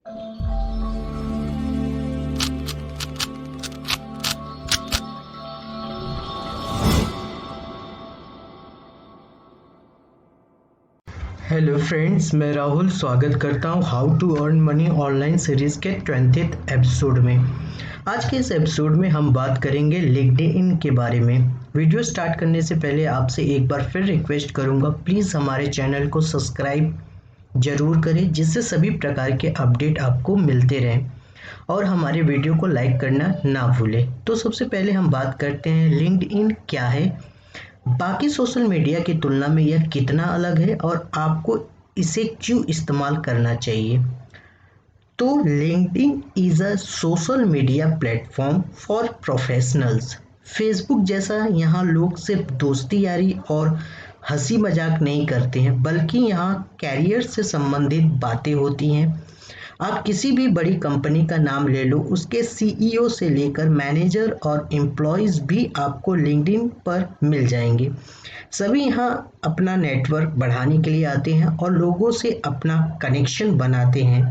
Hello friends, मैं राहुल स्वागत करता हूं how to earn money online series के 20th एपिसोड में। आज के इस एपिसोड में हम बात करेंगे लिंक्डइन के बारे में। वीडियो स्टार्ट करने से पहले आपसे एक बार फिर रिक्वेस्ट करूंगा, प्लीज़ हमारे चैनल को सब्सक्राइब ज़रूर करें जिससे सभी प्रकार के अपडेट आपको मिलते रहें और हमारे वीडियो को लाइक करना ना भूलें। तो सबसे पहले हम बात करते हैं लिंक्डइन क्या है, बाकी सोशल मीडिया की तुलना में यह कितना अलग है और आपको इसे क्यों इस्तेमाल करना चाहिए। तो LinkedIn is a social media platform for professionals. Facebook जैसा यहाँ लोग सिर्फ दोस्ती यारी और हंसी मजाक नहीं करते हैं, बल्कि यहाँ कैरियर से संबंधित बातें होती हैं। आप किसी भी बड़ी कंपनी का नाम ले लो, उसके सीईओ से लेकर मैनेजर और एम्प्लॉयज़ भी आपको लिंक्डइन पर मिल जाएंगे। सभी यहाँ अपना नेटवर्क बढ़ाने के लिए आते हैं और लोगों से अपना कनेक्शन बनाते हैं।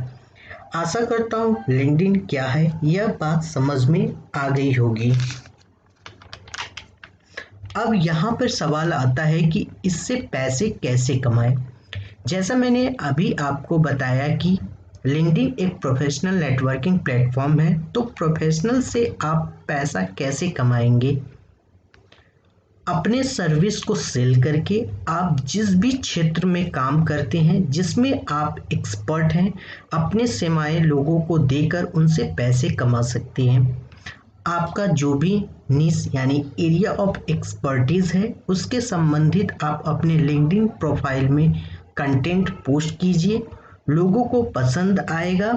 आशा करता हूँ लिंक्डइन क्या है यह बात समझ में आ गई होगी। अब यहाँ पर सवाल आता है कि इससे पैसे कैसे कमाएं। जैसा मैंने अभी आपको बताया कि लिंक्डइन एक प्रोफेशनल नेटवर्किंग प्लेटफॉर्म है, तो प्रोफेशनल से आप पैसा कैसे कमाएंगे। अपने सर्विस को सेल करके आप जिस भी क्षेत्र में काम करते हैं, जिसमें आप एक्सपर्ट हैं, अपने सेवाएं लोगों को देकर उनसे पैसे कमा सकते हैं। आपका जो भी निश यानी एरिया ऑफ एक्सपर्टीज है, उसके संबंधित आप अपने लिंक्डइन प्रोफाइल में कंटेंट पोस्ट कीजिए। लोगों को पसंद आएगा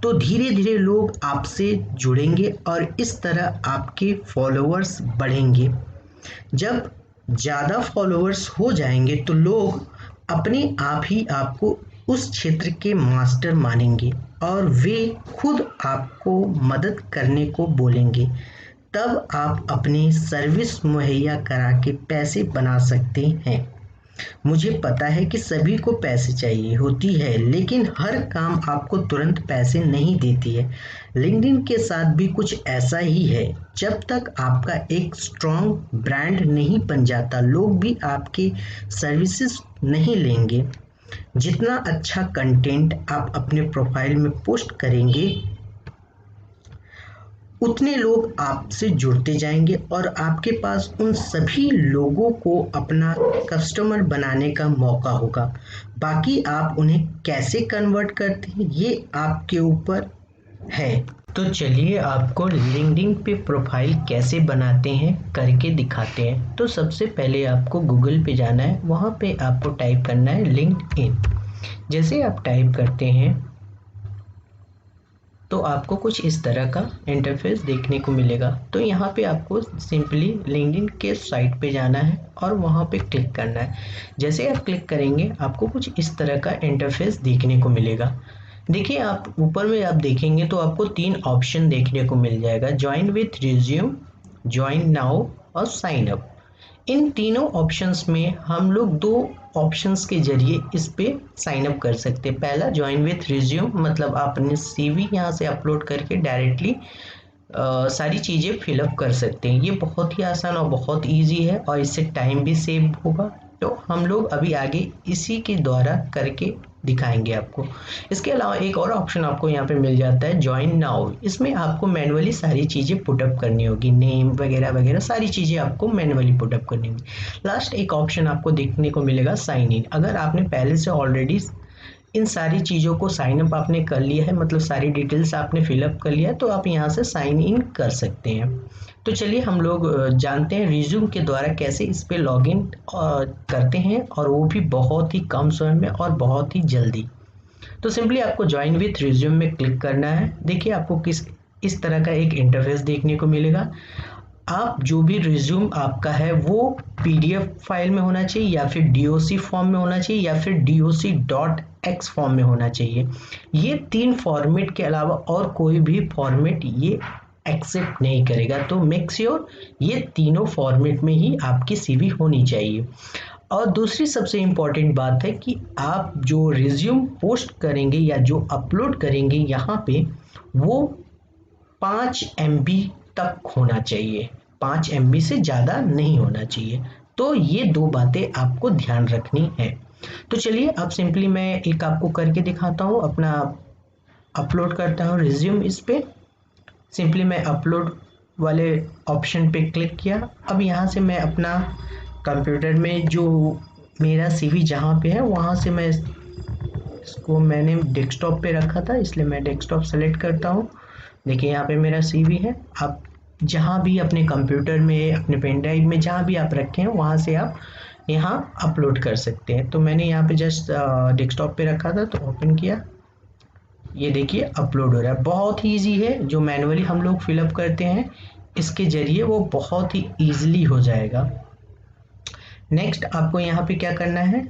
तो धीरे धीरे लोग आपसे जुड़ेंगे और इस तरह आपके फॉलोअर्स बढ़ेंगे। जब ज़्यादा फॉलोअर्स हो जाएंगे तो लोग अपने आप ही आपको उस क्षेत्र के मास्टर मानेंगे और वे खुद आपको मदद करने को बोलेंगे। तब आप अपनी सर्विस मुहैया करा के पैसे बना सकते हैं। मुझे पता है कि सभी को पैसे चाहिए होती है, लेकिन हर काम आपको तुरंत पैसे नहीं देती है। लिंक्डइन के साथ भी कुछ ऐसा ही है। जब तक आपका एक स्ट्रॉन्ग ब्रांड नहीं बन जाता, लोग भी आपके सर्विसेज नहीं लेंगे। जितना अच्छा कंटेंट आप अपने प्रोफाइल में पोस्ट करेंगे, उतने लोग आपसे जुड़ते जाएंगे और आपके पास उन सभी लोगों को अपना कस्टमर बनाने का मौका होगा। बाकी आप उन्हें कैसे कन्वर्ट करते हैं ये आपके ऊपर है। तो चलिए आपको लिंक्डइन पे प्रोफाइल कैसे बनाते हैं करके दिखाते हैं। तो सबसे पहले आपको गूगल पे जाना है, वहाँ पे आपको टाइप करना है लिंक्डइन। जैसे आप टाइप करते हैं तो आपको कुछ इस तरह का इंटरफेस देखने को मिलेगा। तो यहाँ पे आपको सिंपली लिंक्डइन के साइट पे जाना है और वहाँ पे क्लिक करना है। जैसे आप क्लिक करेंगे आपको कुछ इस तरह का इंटरफेस देखने को मिलेगा। देखिए, आप ऊपर में आप देखेंगे तो आपको 3 ऑप्शन देखने को मिल जाएगा, join with resume, join now और साइन अप। इन तीनों ऑप्शंस में हम लोग 2 ऑप्शंस के जरिए इस पे साइन अप कर सकते हैं। पहला ज्वाइन विथ रिज्यूम, मतलब आप अपने सीवी यहाँ से अपलोड करके डायरेक्टली सारी चीज़ें फिलअप कर सकते हैं। ये बहुत ही आसान और बहुत इजी है और इससे टाइम भी सेव होगा। तो हम लोग अभी आगे इसी के द्वारा करके दिखाएंगे आपको। इसके अलावा एक और ऑप्शन आपको यहाँ पे मिल जाता है ज्वाइन नाउ। इसमें आपको मैनुअली सारी चीज़ें पुटअप करनी होगी, नेम वगैरह वगैरह सारी चीज़ें आपको मैनुअली पुटअप करनी होगी। लास्ट एक ऑप्शन आपको देखने को मिलेगा साइन इन। अगर आपने पहले से ऑलरेडी इन सारी चीज़ों को साइन अप आपने कर लिया है, मतलब सारी डिटेल्स आपने फिलअप कर लिया है, तो आप यहाँ से साइन इन कर सकते हैं। तो चलिए हम लोग जानते हैं रिज्यूम के द्वारा कैसे इस पे लॉगिन करते हैं, और वो भी बहुत ही कम समय में और बहुत ही जल्दी। तो सिंपली आपको ज्वाइन विथ रिज्यूम में क्लिक करना है। देखिए आपको इस तरह का एक इंटरफेस देखने को मिलेगा। आप जो भी रिज्यूम आपका है वो पीडीएफ फाइल में होना चाहिए, या फिर डीओसी फॉर्म में होना चाहिए, या फिर doc.x फॉर्म में होना चाहिए। ये 3 फॉर्मेट के अलावा और कोई भी फॉर्मेट ये एक्सेप्ट नहीं करेगा। तो मेक श्योर ये तीनों फॉर्मेट में ही आपकी सीवी होनी चाहिए। और दूसरी सबसे इम्पॉर्टेंट बात है कि आप जो रिज्यूम पोस्ट करेंगे या जो अपलोड करेंगे यहाँ पे, वो 5 MB तक होना चाहिए, 5 MB से ज़्यादा नहीं होना चाहिए। तो ये दो बातें आपको ध्यान रखनी है। तो चलिए अब सिंपली मैं एक आपको करके दिखाता हूँ, अपना अपलोड करता हूँ रिज्यूम। इस पे सिंपली मैं अपलोड वाले ऑप्शन पे क्लिक किया। अब यहाँ से मैं अपना कंप्यूटर में जो मेरा CV जहाँ पे है वहाँ से मैं इसको मैंने डेस्कटॉप पे रखा था, इसलिए मैं डेस्कटॉप सेलेक्ट करता हूँ। देखिए यहाँ पे मेरा CV है। आप जहाँ भी अपने कंप्यूटर में, अपने पेन ड्राइव में, जहाँ भी आप रखे हैं वहाँ से आप यहाँ अपलोड कर सकते हैं। तो मैंने यहाँ पे जस्ट डेस्कटॉप पे रखा था, तो ओपन किया, ये देखिए अपलोड हो रहा है। बहुत ही ईजी है, जो मैनुअली हम लोग फिलअप करते हैं इसके जरिए वो बहुत ही ईजिली हो जाएगा। नेक्स्ट आपको यहाँ पे क्या करना है,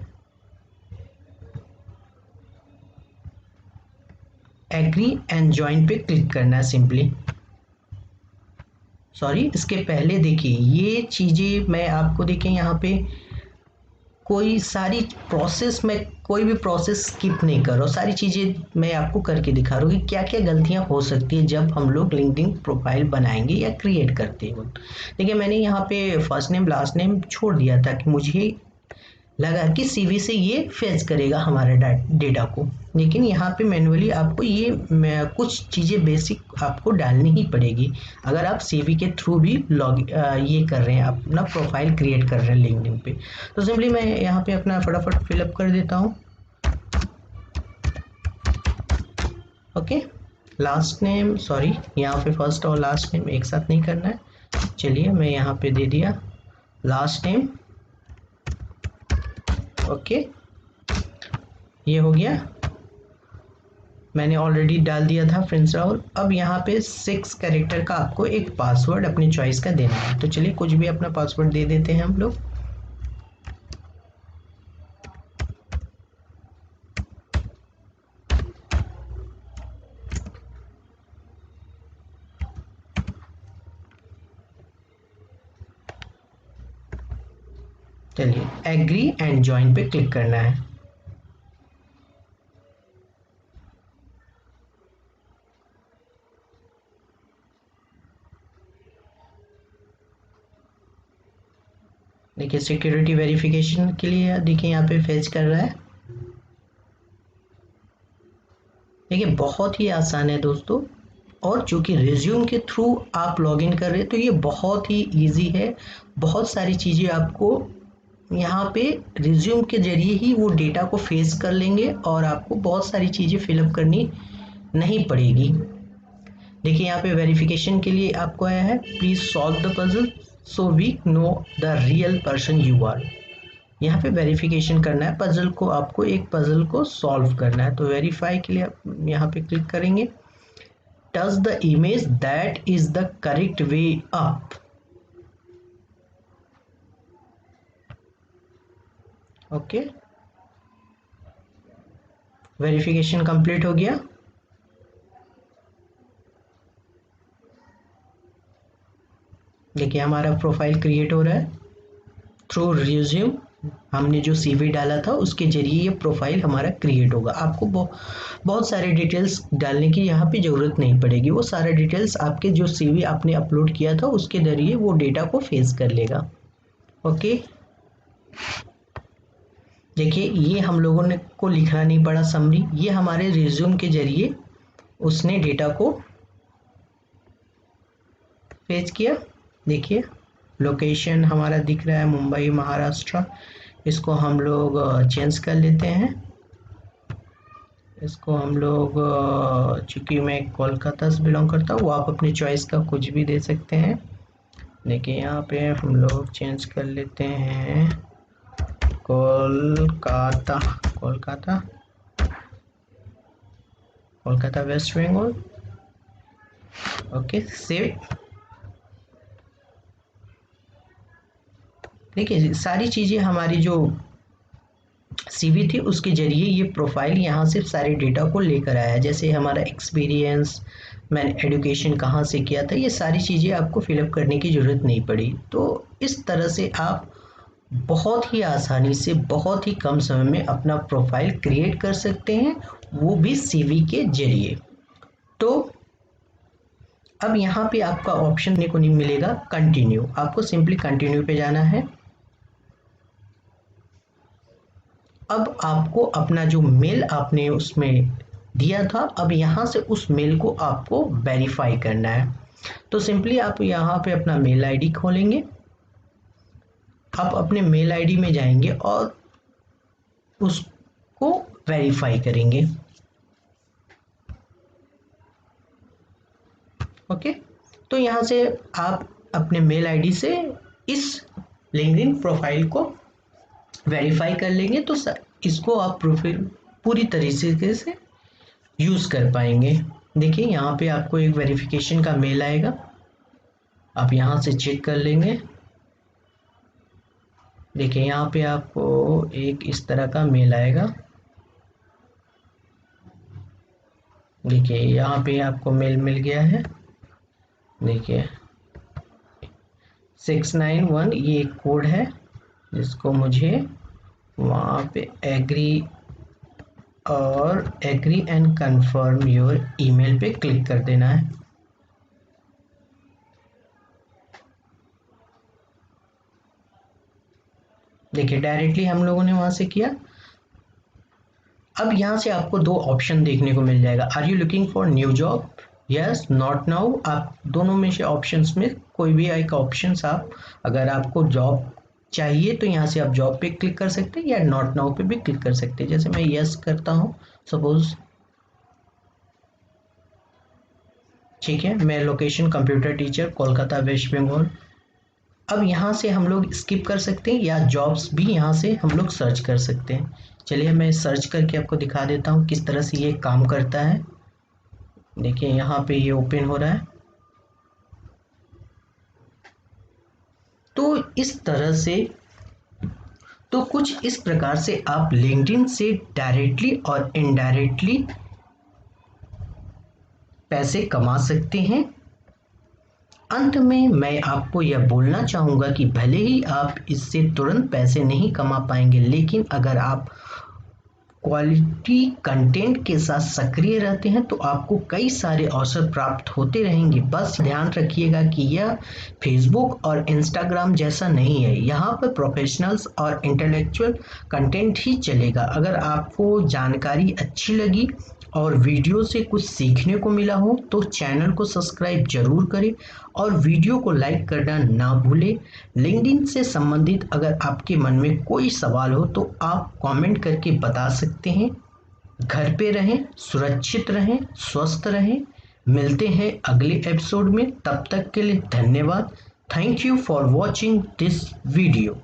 एग्री एंड ज्वाइन पे क्लिक करना है सिंपली। सॉरी, इसके पहले देखिए ये चीज़ें मैं आपको, देखिए यहाँ पे कोई सारी प्रोसेस में कोई भी प्रोसेस स्किप नहीं कर रहा हूँ, सारी चीज़ें मैं आपको करके दिखा रहा हूँ कि क्या क्या गलतियाँ हो सकती है जब हम लोग लिंक्डइन प्रोफाइल बनाएंगे या क्रिएट करते हैं। देखिए मैंने यहाँ पे फर्स्ट नेम लास्ट नेम छोड़ दिया था कि मुझे लगा कि CV से ये फेच करेगा हमारे डेटा को, लेकिन यहाँ पे मैनुअली आपको ये कुछ चीज़ें बेसिक आपको डालनी ही पड़ेगी अगर आप CV के थ्रू भी ये कर रहे हैं, अपना प्रोफाइल क्रिएट कर रहे हैं लिंक्डइन पे। तो सिंपली मैं यहाँ पे अपना फटाफट फिलअप कर देता हूँ। ओके, लास्ट नेम, सॉरी यहाँ पे फर्स्ट और लास्ट नेम एक साथ नहीं करना है। चलिए मैं यहाँ पे दे दिया लास्ट नेम। ओके, ये हो गया, मैंने ऑलरेडी डाल दिया था प्रिंस राहुल। अब यहाँ पे 6 कैरेक्टर का आपको एक पासवर्ड अपनी चॉइस का देना है। तो चलिए कुछ भी अपना पासवर्ड दे देते हैं हम लोग। चलिए एग्री एंड ज्वाइन पे क्लिक करना है। देखिए सिक्योरिटी वेरिफिकेशन के लिए देखिए यहाँ पे फेच कर रहा है। देखिए बहुत ही आसान है दोस्तों, और चूंकि रिज्यूम के थ्रू आप लॉगिन कर रहे हैं तो ये बहुत ही इजी है। बहुत सारी चीज़ें आपको यहाँ पे रिज्यूम के जरिए ही वो डेटा को फेस कर लेंगे और आपको बहुत सारी चीज़ें फिलअप करनी नहीं पड़ेगी। देखिए यहाँ पे वेरिफिकेशन के लिए आपको आया है, please solve the puzzle so we know the real person you are. यहाँ पे वेरिफिकेशन करना है, पजल को आपको एक पजल को सॉल्व करना है। तो वेरीफाई के लिए आप यहाँ पे क्लिक करेंगे, touch the image that is the correct way up. Okay, verification complete हो गया। देखिए हमारा प्रोफाइल क्रिएट हो रहा है थ्रू रिज्यूम। हमने जो CV डाला था उसके जरिए ये प्रोफाइल हमारा क्रिएट होगा। आपको बहुत सारे डिटेल्स डालने की यहाँ पे ज़रूरत नहीं पड़ेगी, वो सारा डिटेल्स आपके जो CV आपने अपलोड किया था उसके जरिए वो डेटा को फेस कर लेगा। ओके, देखिए ये हम लोगों ने को लिखना नहीं पड़ा समरी, ये हमारे रिज्यूम के जरिए उसने डेटा को फेच किया। देखिए लोकेशन हमारा दिख रहा है मुंबई महाराष्ट्र, इसको हम लोग चेंज कर लेते हैं। इसको हम लोग चूँकि मैं कोलकाता से बिलोंग करता हूँ, वो आप अपनी चॉइस का कुछ भी दे सकते हैं। देखिए यहाँ पे हम लोग चेंज कर लेते हैं कोलकाता, कोलकाता, कोलकाता वेस्ट बंगाल। Okay, save. देखिए सारी चीज़ें हमारी जो CV थी उसके जरिए ये प्रोफाइल यहाँ से सारे डेटा को लेकर आया, जैसे हमारा एक्सपीरियंस, मैंने एजुकेशन कहाँ से किया था, ये सारी चीज़ें आपको फिलअप करने की ज़रूरत नहीं पड़ी। तो इस तरह से आप बहुत ही आसानी से बहुत ही कम समय में अपना प्रोफाइल क्रिएट कर सकते हैं, वो भी सीवी के जरिए। तो अब यहाँ पे आपका ऑप्शन देखने को नहीं मिलेगा कंटिन्यू, आपको सिंपली कंटिन्यू पे जाना है। अब आपको अपना जो मेल आपने उसमें दिया था, अब यहाँ से उस मेल को आपको वेरीफाई करना है। तो सिंपली आप यहाँ पे अपना मेल आईडी खोलेंगे, आप अपने मेल आईडी में जाएंगे और उसको वेरीफाई करेंगे। ओके, तो यहाँ से आप अपने मेल आईडी से इस लिंक्डइन प्रोफाइल को वेरीफाई कर लेंगे, तो इसको आप प्रोफाइल पूरी तरीके से यूज़ कर पाएंगे। देखिए यहाँ पे आपको एक वेरिफिकेशन का मेल आएगा, आप यहाँ से चेक कर लेंगे। देखिए यहाँ पे आपको एक इस तरह का मेल आएगा। देखिए यहाँ पे आपको मेल मिल गया है। देखिए 691 ये एक कोड है जिसको मुझे वहाँ पे agree and confirm your email पे क्लिक कर देना है। देखिए डायरेक्टली हम लोगों ने वहां से किया। अब यहाँ से आपको दो ऑप्शन देखने को मिल जाएगा, are you looking for new job, yes, not now. आप दोनों में से ऑप्शंस में कोई भी एक ऑप्शंस आप, अगर आपको जॉब चाहिए तो यहाँ से आप जॉब पे क्लिक कर सकते हैं या नॉट नाउ पे भी क्लिक कर सकते हैं। जैसे मैं यस करता हूँ सपोज, ठीक है, मैं location computer teacher Kolkata West Bengal. अब यहाँ से हम लोग स्किप कर सकते हैं या जॉब्स भी यहाँ से हम लोग सर्च कर सकते हैं। चलिए मैं सर्च करके आपको दिखा देता हूँ किस तरह से ये काम करता है। देखिए यहाँ पे ये ओपन हो रहा है। तो इस तरह से, तो कुछ इस प्रकार से आप लिंक्डइन से डायरेक्टली और इनडायरेक्टली पैसे कमा सकते हैं। अंत में मैं आपको यह बोलना चाहूँगा कि भले ही आप इससे तुरंत पैसे नहीं कमा पाएंगे, लेकिन अगर आप क्वालिटी कंटेंट के साथ सक्रिय रहते हैं तो आपको कई सारे अवसर प्राप्त होते रहेंगे। बस ध्यान रखिएगा कि यह फेसबुक और इंस्टाग्राम जैसा नहीं है, यहाँ पर प्रोफेशनल्स और इंटेलेक्चुअल कंटेंट ही चलेगा। अगर आपको जानकारी अच्छी लगी और वीडियो से कुछ सीखने को मिला हो तो चैनल को सब्सक्राइब जरूर करें और वीडियो को लाइक करना ना भूलें। लिंक्डइन से संबंधित अगर आपके मन में कोई सवाल हो तो आप कमेंट करके बता सकते हैं। घर पे रहें, सुरक्षित रहें, स्वस्थ रहें। मिलते हैं अगले एपिसोड में, तब तक के लिए धन्यवाद। Thank you for watching this video.